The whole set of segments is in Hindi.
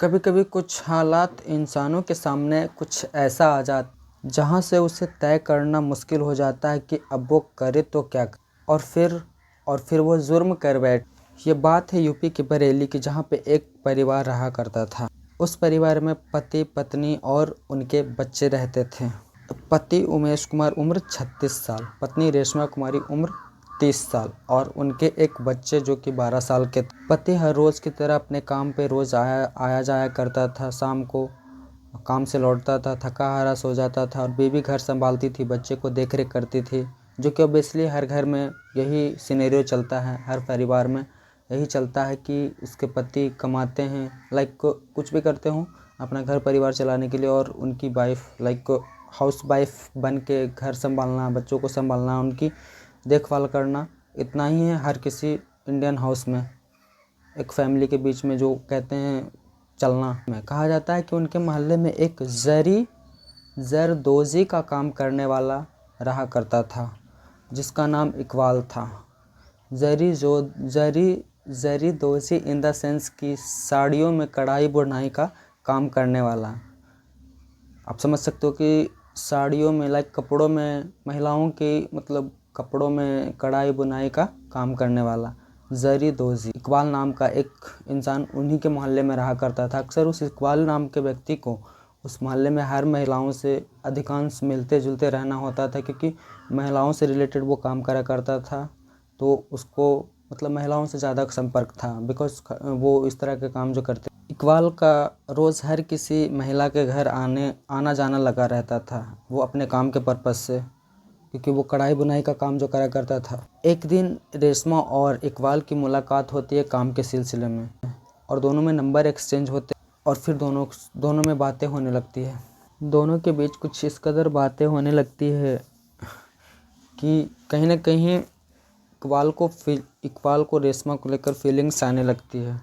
कभी कभी कुछ हालात इंसानों के सामने कुछ ऐसा आ जाता जहाँ से उसे तय करना मुश्किल हो जाता है कि अब वो करे तो क्या करे। और फिर वो जुर्म कर बैठ। ये बात है यूपी की बरेली की, जहाँ पे एक परिवार रहा करता था। उस परिवार में पति पत्नी और उनके बच्चे रहते थे। पति उमेश कुमार उम्र 36 साल, पत्नी रेशमा कुमारी उम्र 30 साल और उनके एक बच्चे जो कि 12 साल के थे। पति हर रोज़ की तरह अपने काम पे रोज़ आया जाया करता था। शाम को काम से लौटता था, थका हारा सो जाता था और बीवी घर संभालती थी, बच्चे को देख रेख करती थी। जो कि ऑब्वियसली हर घर में यही सिनेरियो चलता है, हर परिवार में यही चलता है कि उसके पति कमाते हैं, लाइक कुछ भी करते हों अपना घर परिवार चलाने के लिए, और उनकी वाइफ लाइक हाउस वाइफ बन के घर संभालना, बच्चों को संभालना, उनकी देखभाल करना, इतना ही है हर किसी इंडियन हाउस में। एक फैमिली के बीच में जो कहते हैं चलना में कहा जाता है कि उनके मोहल्ले में एक जरदोजी का काम करने वाला रहा करता था, जिसका नाम इकबाल था। जरीदोजी इन द सेंस की साड़ियों में कढ़ाई बुनाई का काम करने वाला। आप समझ सकते हो कि साड़ियों में लाइक कपड़ों में, महिलाओं की मतलब कपड़ों में कढ़ाई बुनाई का काम करने वाला जरीदोजी इकबाल नाम का एक इंसान उन्हीं के मोहल्ले में रहा करता था। अक्सर उस इकबाल नाम के व्यक्ति को उस मोहल्ले में हर महिलाओं से अधिकांश मिलते जुलते रहना होता था, क्योंकि महिलाओं से रिलेटेड वो काम करा करता था। तो उसको मतलब महिलाओं से ज़्यादा संपर्क था, बिकॉज वो इस तरह के काम जो करते। इकबाल का रोज़ हर किसी महिला के घर आना जाना लगा रहता था, वो अपने काम के पर्पज़ से, क्योंकि वो कढ़ाई बुनाई का काम जो करा करता था। एक दिन रेशमा और इकबाल की मुलाकात होती है काम के सिलसिले में, और दोनों में नंबर एक्सचेंज होते और फिर दोनों में बातें होने लगती है। दोनों के बीच कुछ इस कदर बातें होने लगती है कि कहीं ना कहीं इकबाल को रेशमा को लेकर फीलिंग्स आने लगती है।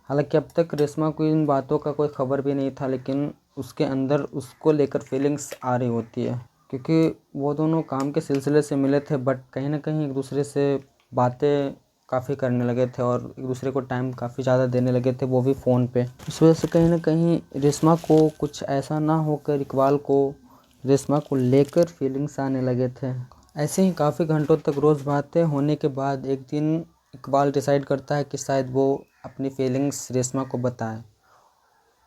हालांकि अब तक रेशमा को इन बातों का कोई खबर भी नहीं था, लेकिन उसके अंदर उसको लेकर फीलिंग्स आ रही होती है, क्योंकि वो दोनों काम के सिलसिले से मिले थे, बट कहीं ना कहीं एक दूसरे से बातें काफ़ी करने लगे थे और एक दूसरे को टाइम काफ़ी ज़्यादा देने लगे थे, वो भी फ़ोन पे। इस वजह से कहीं ना कहीं रेशमा को कुछ ऐसा ना होकर इकबाल को रेशमा को लेकर फीलिंग्स आने लगे थे। ऐसे ही काफ़ी घंटों तक रोज़ बातें होने के बाद एक दिन इकबाल डिसाइड करता है कि शायद वो अपनी फीलिंग्स रेशमा को बताए,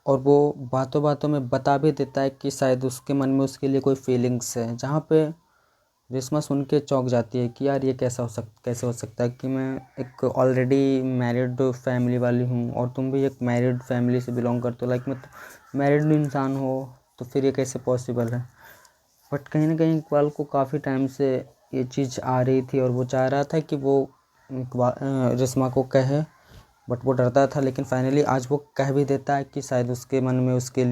और वो बातों बातों में बता भी देता है कि शायद उसके मन में उसके लिए कोई फीलिंग्स है। जहाँ पे रेशमा सुन के चौंक जाती है कि यार ये कैसे हो सकता है कि मैं एक ऑलरेडी मैरिड फैमिली वाली हूँ और तुम भी एक मैरिड फैमिली से बिलोंग करते हो, लाइक मतलब मैरिड इंसान हो, तो फिर ये कैसे पॉसिबल है। बट कहीं ना कहीं इकबाल को काफ़ी टाइम से ये चीज़ आ रही थी और वो चाह रहा था कि वो रेशमा को कहे, बट वो डरता था। लेकिन फाइनली आज वो कह भी देता है कि शायद उसके मन में उसके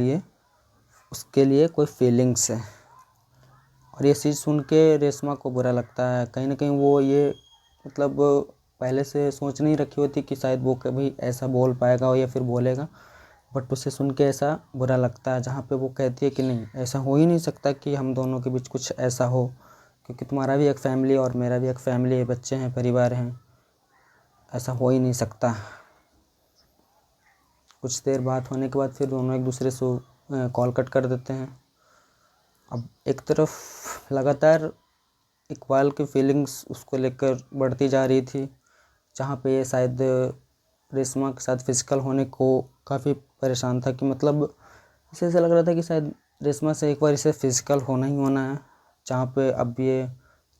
लिए कोई फीलिंग्स है। और ये चीज़ सुन के रेशमा को बुरा लगता है। कहीं ना कहीं वो ये मतलब पहले से सोच नहीं रखी होती कि शायद वो कभी ऐसा बोल पाएगा या फिर बोलेगा, बट उसे सुन के ऐसा बुरा लगता है। जहाँ पे वो कहती है कि नहीं, ऐसा हो ही नहीं सकता कि हम दोनों के बीच कुछ ऐसा हो, क्योंकि तुम्हारा भी एक फैमिली और मेरा भी एक फैमिली है, बच्चे हैं, परिवार हैं, ऐसा हो ही नहीं सकता। कुछ देर बात होने के बाद फिर दोनों एक दूसरे से कॉल कट कर देते हैं। अब एक तरफ लगातार इकबाल की फीलिंग्स उसको लेकर बढ़ती जा रही थी, जहाँ पे ये शायद रेशमा के साथ फिजिकल होने को काफ़ी परेशान था, कि मतलब इसे ऐसा लग रहा था कि शायद रेशमा से एक बार इसे फिजिकल होना ही होना है। जहाँ पे अब ये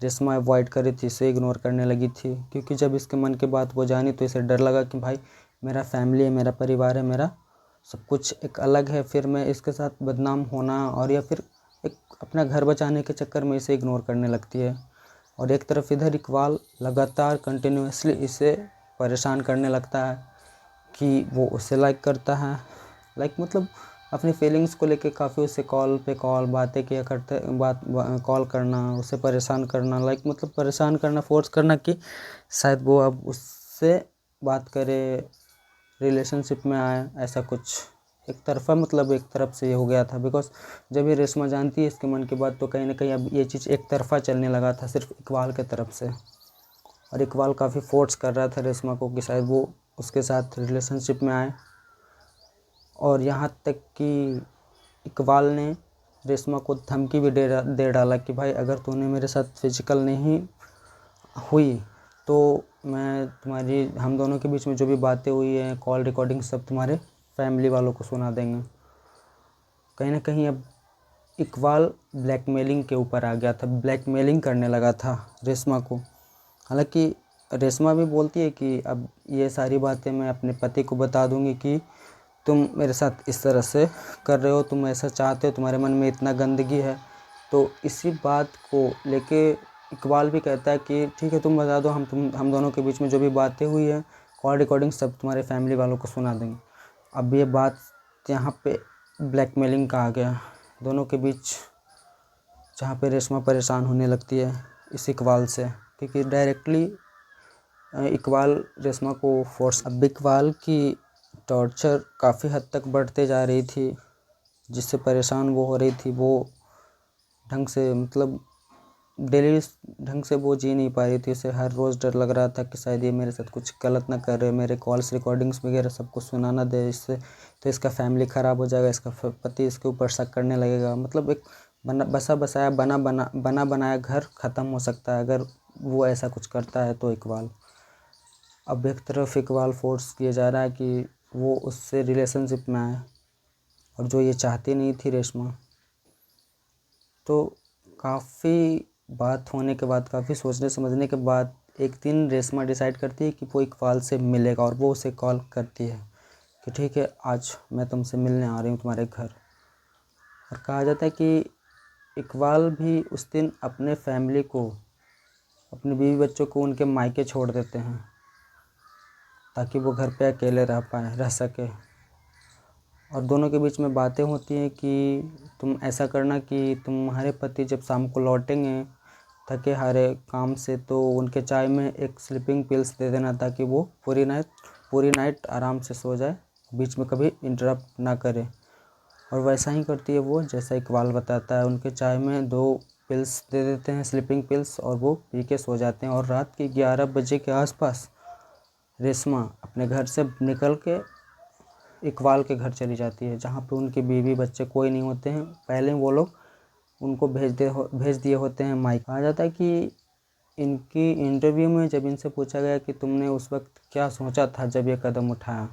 रेशमा अवॉइड कर रही थी, इसे इग्नोर करने लगी थी, क्योंकि जब इसके मन की बात वो जानी तो इसे डर लगा कि भाई मेरा फैमिली है, मेरा परिवार है, मेरा सब कुछ एक अलग है, फिर मैं इसके साथ बदनाम होना और या फिर एक अपना घर बचाने के चक्कर में इसे इग्नोर करने लगती है। और एक तरफ इधर इकबाल लगातार कंटिन्यूसली इसे परेशान करने लगता है कि वो उसे लाइक करता है, लाइक मतलब अपनी फीलिंग्स को लेके काफ़ी उसे कॉल पे कॉल बातें किया करते, कॉल करना, उसे परेशान करना, लाइक मतलब परेशान करना, फोर्स करना कि शायद वो अब उससे बात करे, रिलेशनशिप में आए, ऐसा कुछ एक तरफा मतलब एक तरफ से ये हो गया था। बिकॉज जब ये रेशमा जानती है इसके मन की बात, तो कहीं ना कहीं अब ये चीज़ एक तरफा चलने लगा था सिर्फ इकबाल के तरफ से, और इकबाल काफ़ी फोर्स कर रहा था रेशमा को कि शायद वो उसके साथ रिलेशनशिप में आए। और यहाँ तक कि इकबाल ने रेशमा को धमकी भी दे डाला कि भाई अगर तूने मेरे साथ फिजिकल नहीं हुई तो मैं तुम्हारी हम दोनों के बीच में जो भी बातें हुई हैं कॉल रिकॉर्डिंग सब तुम्हारे फैमिली वालों को सुना देंगे। कहीं ना कहीं अब इकबाल ब्लैकमेलिंग के ऊपर आ गया था, ब्लैकमेलिंग करने लगा था रेशमा को। हालांकि रेशमा भी बोलती है कि अब ये सारी बातें मैं अपने पति को बता दूंगी कि तुम मेरे साथ इस तरह से कर रहे हो, तुम ऐसा चाहते हो, तुम्हारे मन में इतना गंदगी है। तो इसी बात को लेके इकबाल भी कहता है कि ठीक है तुम बता दो, हम दोनों के बीच में जो भी बातें हुई है कॉल रिकॉर्डिंग सब तुम्हारे फैमिली वालों को सुना देंगे। अब ये बात यहाँ पे ब्लैकमेलिंग का आ गया दोनों के बीच, जहाँ पे रेशमा परेशान होने लगती है इस इकबाल से, क्योंकि डायरेक्टली इकबाल रेशमा को फोर्स। अब इकबाल की टॉर्चर काफ़ी हद तक बढ़ते जा रही थी, जिससे परेशान वो हो रही थी। वो ढंग से मतलब डेली ढंग से वो जी नहीं पा रही थी। उसे हर रोज़ डर लग रहा था कि शायद ये मेरे साथ कुछ गलत ना कर रहे, मेरे कॉल्स रिकॉर्डिंग्स वगैरह सब कुछ सुनाना दे इससे, तो इसका फैमिली ख़राब हो जाएगा, इसका पति इसके ऊपर शक करने लगेगा। मतलब एक बना बनाया घर ख़त्म हो सकता है अगर वो ऐसा कुछ करता है तो इकबाल। अब एक तरफ इकबाल फोर्स किया जा रहा है कि वो उससे रिलेशनशिप में आए, और जो ये चाहती नहीं थी रेशमा। तो काफ़ी बात होने के बाद, काफ़ी सोचने समझने के बाद एक दिन रेशमा डिसाइड करती है कि वो इकबाल से मिलेगा, और वो उसे कॉल करती है कि ठीक है आज मैं तुमसे मिलने आ रही हूँ तुम्हारे घर। और कहा जाता है कि इकबाल भी उस दिन अपने फैमिली को, अपने बीवी बच्चों को उनके मायके छोड़ देते हैं ताकि वो घर पे अकेले रह सके। और दोनों के बीच में बातें होती हैं कि तुम ऐसा करना कि तुम्हारे पति जब शाम को लौटेंगे थके हारे काम से, तो उनके चाय में एक स्लीपिंग पिल्स दे देना ताकि वो पूरी नाइट आराम से सो जाए, बीच में कभी इंटरप्ट ना करे। और वैसा ही करती है वो जैसा इकबाल बताता है। उनके चाय में 2 पिल्स दे देते हैं, स्लीपिंग पिल्स, और वो पी के सो जाते हैं। और रात के 11 बजे के आसपास रेशमा अपने घर से निकल के इकबाल के घर चली जाती है, जहाँ पे उनके बीवी बच्चे कोई नहीं होते हैं। पहले वो लोग उनको भेज दिए होते हैं माइक। कहा जाता है कि इनकी इंटरव्यू में जब इनसे पूछा गया कि तुमने उस वक्त क्या सोचा था जब ये कदम उठाया,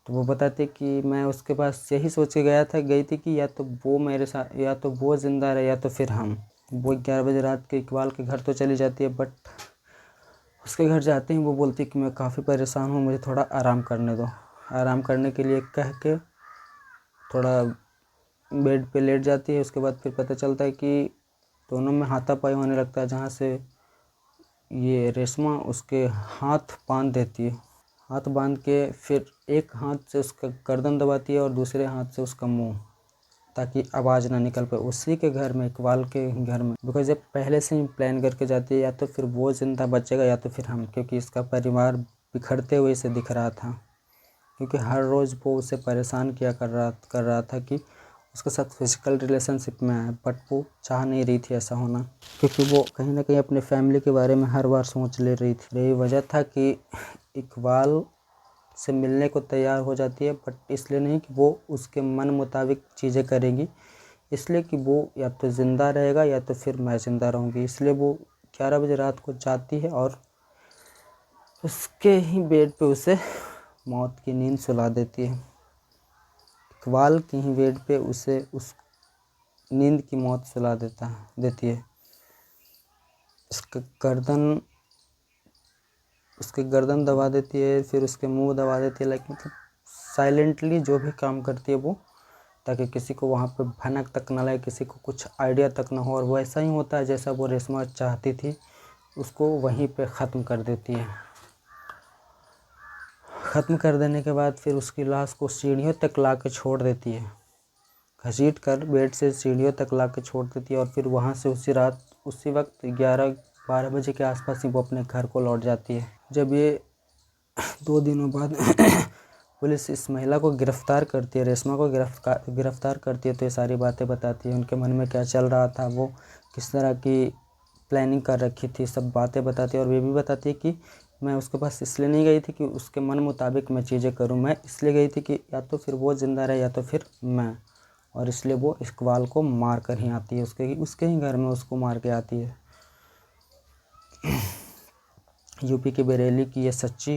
तो वो बताते कि मैं उसके पास यही सोच के गई थी कि या तो वो मेरे साथ, या तो वो ज़िंदा रहे या तो फिर हम। वो 11 बजे रात के इकबाल के घर तो चली जाती है, बट उसके घर जाते ही वो बोलती है कि मैं काफ़ी परेशान हूँ, मुझे थोड़ा आराम करने दो। आराम करने के लिए कह के थोड़ा बेड पे लेट जाती है। उसके बाद फिर पता चलता है कि दोनों में हाथापाई होने लगता है, जहाँ से ये रेशमा उसके हाथ बांध देती है। हाथ बांध के फिर एक हाथ से उसका गर्दन दबाती है और दूसरे हाथ से उसका मुंह, ताकि आवाज़ ना निकल पाए। उसी के घर में, इकबाल के घर में, बिकॉज ये पहले से ही प्लान करके जाती है या तो फिर वो ज़िंदा बचेगा या तो फिर हम, क्योंकि इसका परिवार बिखरते हुए इसे दिख रहा था। क्योंकि हर रोज़ वो उसे परेशान कर रहा था कि उसके साथ फिजिकल रिलेशनशिप में आए, बट वो चाह नहीं रही थी ऐसा होना, क्योंकि वो कहीं ना कहीं अपने फैमिली के बारे में हर बार सोच ले रही थी। यही वजह था कि इकबाल से मिलने को तैयार हो जाती है, बट इसलिए नहीं कि वो उसके मन मुताबिक चीज़ें करेगी, इसलिए कि वो या तो ज़िंदा रहेगा या तो फिर मैं ज़िंदा रहूँगी। इसलिए वो 11 बजे रात को जाती है और उसके ही बेड पे उसे मौत की नींद सुला देती है। इकबाल की ही बेड पे उसे उस नींद की मौत सुला देती है। उसके गर्दन दबा देती है, फिर उसके मुंह दबा देती है, लाइक मतलब साइलेंटली जो भी काम करती है वो, ताकि किसी को वहाँ पे भनक तक ना लगे, किसी को कुछ आइडिया तक ना हो। और वो ऐसा ही होता है जैसा वो रेशमा चाहती थी, उसको वहीं पे ख़त्म कर देती है। ख़त्म कर देने के बाद फिर उसकी लाश को सीढ़ियों तक ला के छोड़ देती है, घसीट कर बेड से सीढ़ियों तक ला के छोड़ देती है। और फिर वहाँ से उसी वक्त 11-12 बजे के आसपास ही वो अपने घर को लौट जाती है। जब ये 2 दिनों बाद पुलिस इस महिला को गिरफ़्तार करती है, रेशमा को गिरफ़्तार करती है, तो ये सारी बातें बताती है, उनके मन में क्या चल रहा था, वो किस तरह की प्लानिंग कर रखी थी, सब बातें बताती है। और ये भी बताती है कि मैं उसके पास इसलिए नहीं गई थी कि उसके मन मुताबिक मैं चीज़ें करूं, मैं इसलिए गई थी कि या तो फिर वो ज़िंदा रहे या तो फिर मैं। और इसलिए वो इकबाल को मार कर ही आती है, उसके ही घर में उसको मार के आती है। यूपी के बरेली की ये सच्ची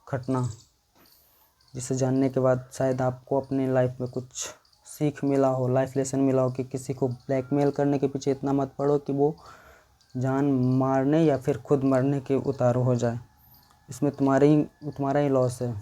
घटना, जिसे जानने के बाद शायद आपको अपनी लाइफ में कुछ सीख मिला हो, लाइफ लेसन मिला हो कि किसी को ब्लैकमेल करने के पीछे इतना मत पड़ो कि वो जान मारने या फिर खुद मरने के उतारू हो जाए। इसमें तुम्हारा ही लॉस है।